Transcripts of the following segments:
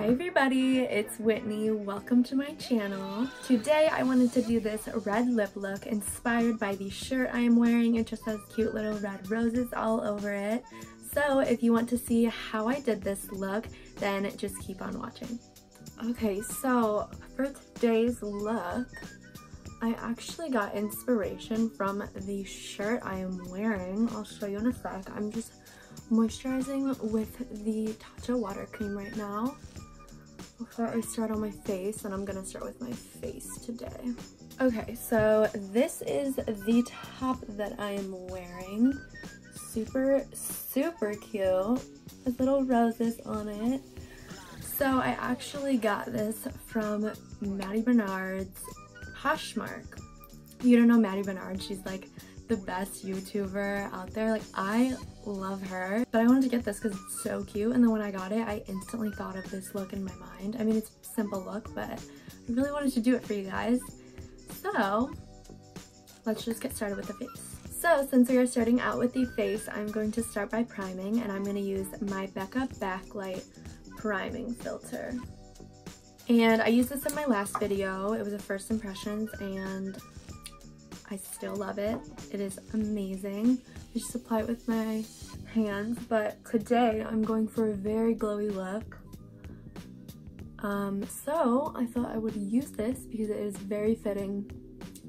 Hi everybody, it's Whitney. Welcome to my channel. Today I wanted to do this red lip look inspired by the shirt I am wearing. It just has cute little red roses all over it. So if you want to see how I did this look, then just keep on watching. Okay, so for today's look, I actually got inspiration from the shirt I am wearing. I'll show you in a sec. I'm just moisturizing with the Tatcha water cream right now before I start on my face, and I'm gonna start with my face today. Okay, so this is the top that I am wearing. Super cute with little roses on it. So I actually got this from Maddie Bernard's Poshmark. You don't know Maddie Bernard, she's like the best YouTuber out there. Like, I love her, but I wanted to get this because it's so cute, and then when I got it I instantly thought of this look in my mind. I mean, it's a simple look, but I really wanted to do it for you guys. So let's just get started with the face. So since we are starting out with the face, I'm going to start by priming, and I'm going to use my Becca Backlight priming filter. And I used this in my last video. It was a first impressions and I still love it. It is amazing. I just apply it with my hands, but today I'm going for a very glowy look. So I thought I would use this because it is very fitting.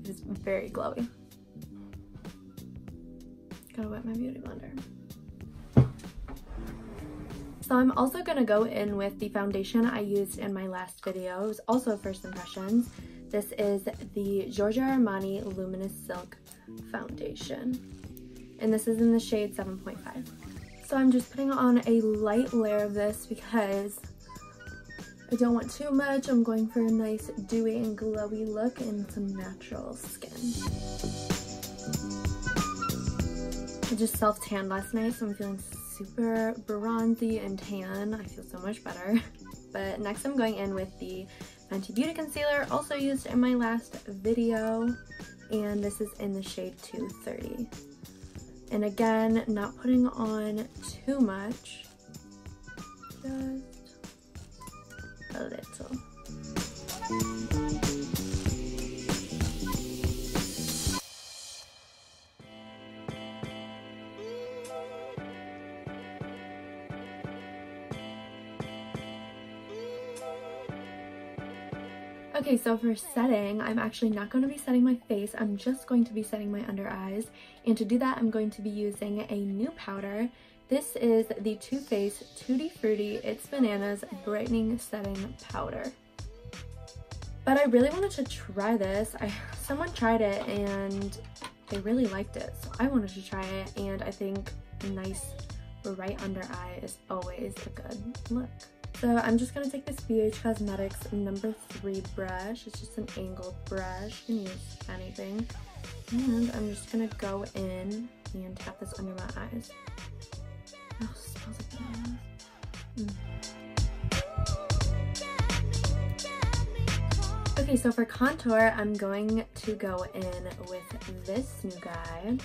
It is very glowy. Gotta wet my beauty blender. So I'm also gonna go in with the foundation I used in my last video. It was also first impressions. This is the Giorgio Armani Luminous Silk Foundation, and this is in the shade 7.5. So I'm just putting on a light layer of this because I don't want too much. I'm going for a nice dewy and glowy look and some natural skin. I just self-tanned last night, so I'm feeling super bronzy and tan. I feel so much better. But next I'm going in with the Fenty Beauty Concealer, also used in my last video, and this is in the shade 230. And again, not putting on too much, just a little. Okay, so for setting, I'm actually not going to be setting my face. I'm just going to be setting my under eyes. And to do that, I'm going to be using a new powder. This is the Too Faced Tutti Frutti It's Bananas Brightening Setting Powder. But I really wanted to try this. Someone tried it and they really liked it, so I wanted to try it, and I think a nice right under eye is always a good look. So I'm just going to take this BH Cosmetics number 3 brush. It's just an angled brush. You can use anything. And I'm just going to go in and tap this under my eyes. Oh, it smells like bananas. Okay, so for contour, I'm going to go in with this new guy.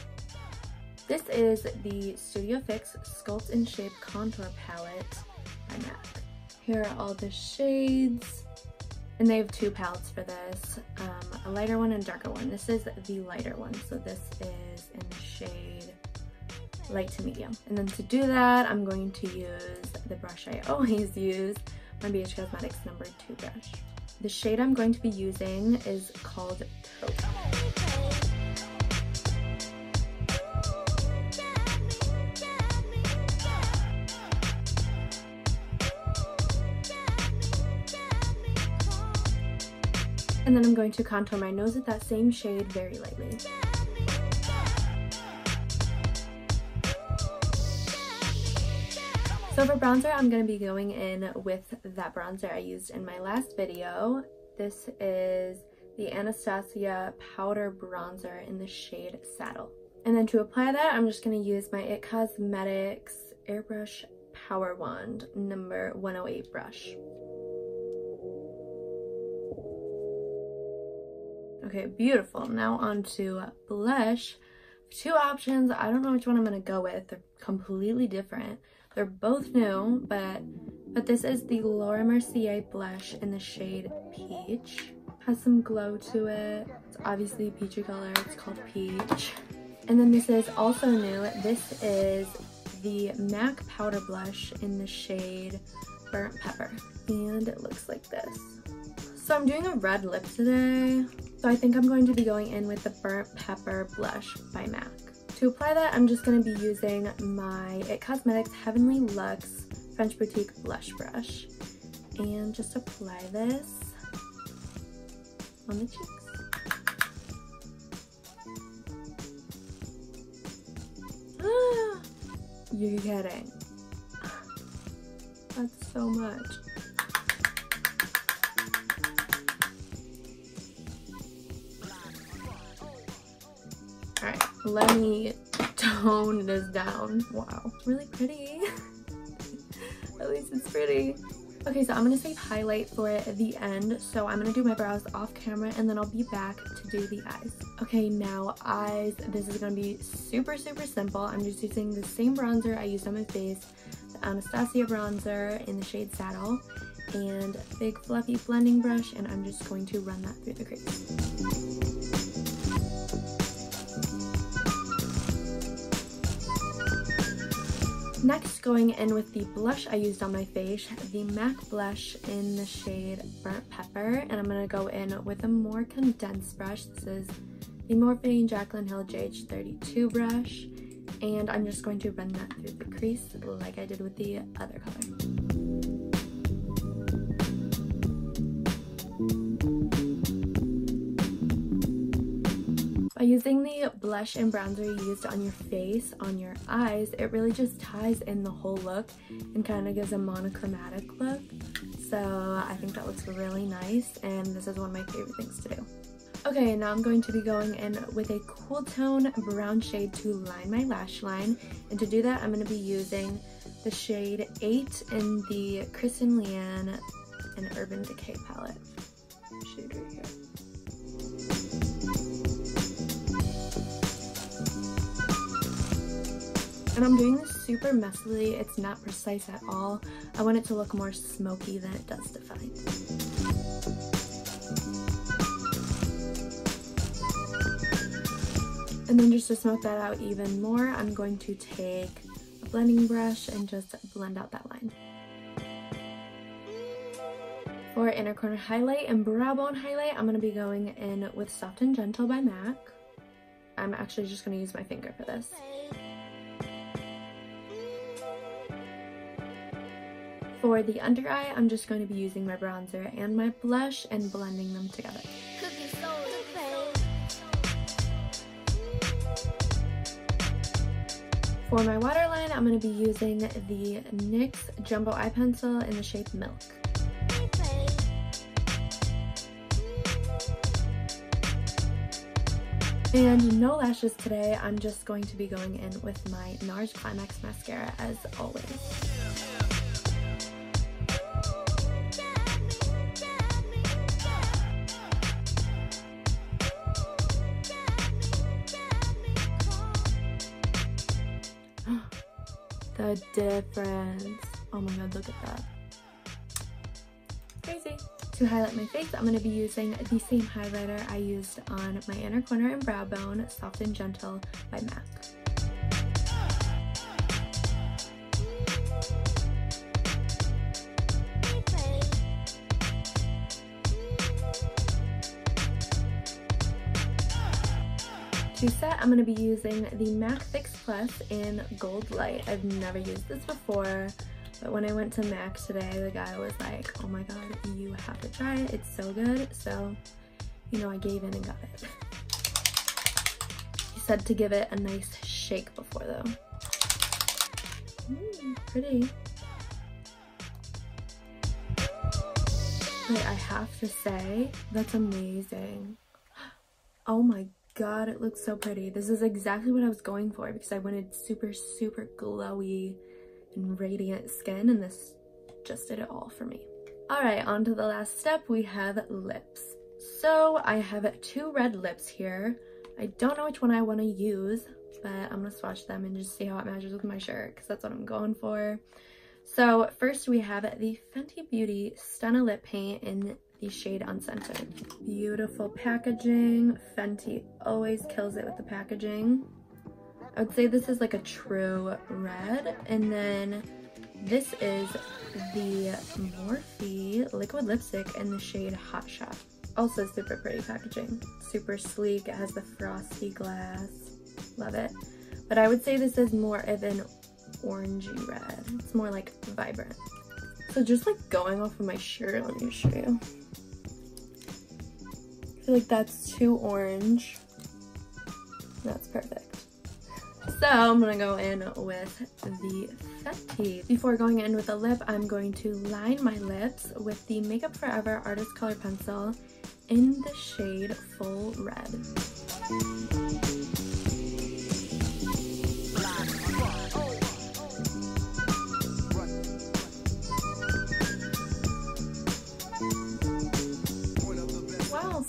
This is the Studio Fix Sculpt and Shape Contour Palette by MAC. Here are all the shades, and they have 2 palettes for this, a lighter one and a darker one. This is the lighter one, so this is in the shade light to medium. And then to do that, I'm going to use the brush I always use, my BH Cosmetics number 2 brush. The shade I'm going to be using is called Taupe. And then I'm going to contour my nose with that same shade very lightly. So for bronzer, I'm going to be going in with that bronzer I used in my last video. This is the Anastasia Powder Bronzer in the shade Saddle. And then to apply that, I'm just going to use my IT Cosmetics Airbrush Power Wand number 108 brush. Okay, beautiful. Now on to blush. 2 options. I don't know which one I'm going to go with. They're completely different. They're both new, but But this is the Laura Mercier blush in the shade Peach. Has some glow to it. It's obviously a peachy color. It's called Peach. And then this is also new. This is the MAC powder blush in the shade Burnt Pepper. And it looks like this. So I'm doing a red lip today. So I think I'm going to be going in with the Burnt Pepper blush by MAC. To apply that, I'm just going to be using my IT Cosmetics Heavenly Luxe French Boutique blush brush. And just apply this on the cheeks. Ah, you're kidding. That's so much. Alright, let me tone this down. Wow, really pretty. At least it's pretty. Okay, so I'm gonna save highlight for the end. So I'm gonna do my brows off camera and then I'll be back to do the eyes. Okay, now eyes. This is gonna be super simple. I'm just using the same bronzer I used on my face, the Anastasia bronzer in the shade Saddle, and a big fluffy blending brush, and I'm just going to run that through the crease. Next, going in with the blush I used on my face, the MAC blush in the shade Burnt Pepper, and I'm going to go in with a more condensed brush. This is the Morphe Jaclyn Hill JH32 brush, and I'm just going to run that through the crease like I did with the other color. By using the blush and bronzer you used on your face, on your eyes, it really just ties in the whole look and kind of gives a monochromatic look. So I think that looks really nice, and this is one of my favorite things to do. Okay, now I'm going to be going in with a cool tone brown shade to line my lash line. And to do that, I'm going to be using the shade 8 in the Kristen Leanne and Urban Decay palette. Shade right here. And I'm doing this super messily. It's not precise at all. I want it to look more smoky than it does defined. And then just to smoke that out even more, I'm going to take a blending brush and just blend out that line. For inner corner highlight and brow bone highlight, I'm going to be going in with Soft and Gentle by MAC. I'm actually just going to use my finger for this. For the under eye, I'm just going to be using my bronzer and my blush and blending them together. For my waterline, I'm going to be using the NYX Jumbo Eye Pencil in the shade Milk. And no lashes today. I'm just going to be going in with my NARS Climax mascara as always. The difference. Oh my god, look at that. Crazy. To highlight my face, I'm going to be using the same highlighter I used on my inner corner and brow bone, Soft and Gentle by MAC. To set, I'm going to be using the MAC Fix Plus in Goldlite. I've never used this before, but when I went to MAC today, the guy was like, oh my god, you have to try it. It's so good. So, you know, I gave in and got it. He said to give it a nice shake before though. Pretty. But I have to say, that's amazing. Oh my god, it looks so pretty. This is exactly what I was going for because I wanted super glowy and radiant skin, and this just did it all for me. Alright, on to the last step. We have lips. So I have 2 red lips here. I don't know which one I want to use, but I'm gonna swatch them and just see how it matches with my shirt because that's what I'm going for. So first we have the Fenty Beauty Stunna Lip Paint in the shade Uncensored. Beautiful packaging. Fenty always kills it with the packaging. I would say this is like a true red. And then this is the Morphe liquid lipstick in the shade Hot Shot. Also super pretty packaging. Super sleek. It has the frosty glass. Love it. But I would say this is more of an orangey red. It's more like vibrant. So just like going off of my shirt, let me show you. I feel like that's too orange. That's perfect. So I'm gonna go in with the Fenty. Before going in with a lip, I'm going to line my lips with the Makeup Forever Artist Color Pencil in the shade Full Red.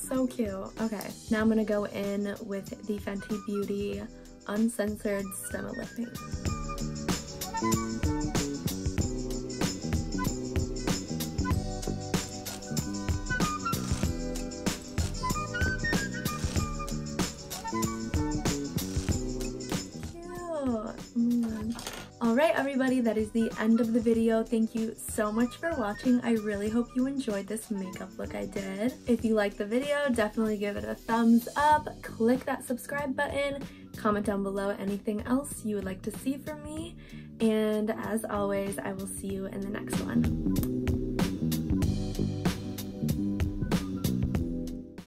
So cute. Okay, now I'm gonna go in with the Fenty Beauty Uncensored Stunna Lip Paint. Alright everybody, that is the end of the video. Thank you so much for watching. I really hope you enjoyed this makeup look I did. If you liked the video, definitely give it a thumbs up. Click that subscribe button. Comment down below anything else you would like to see from me. And as always, I will see you in the next one.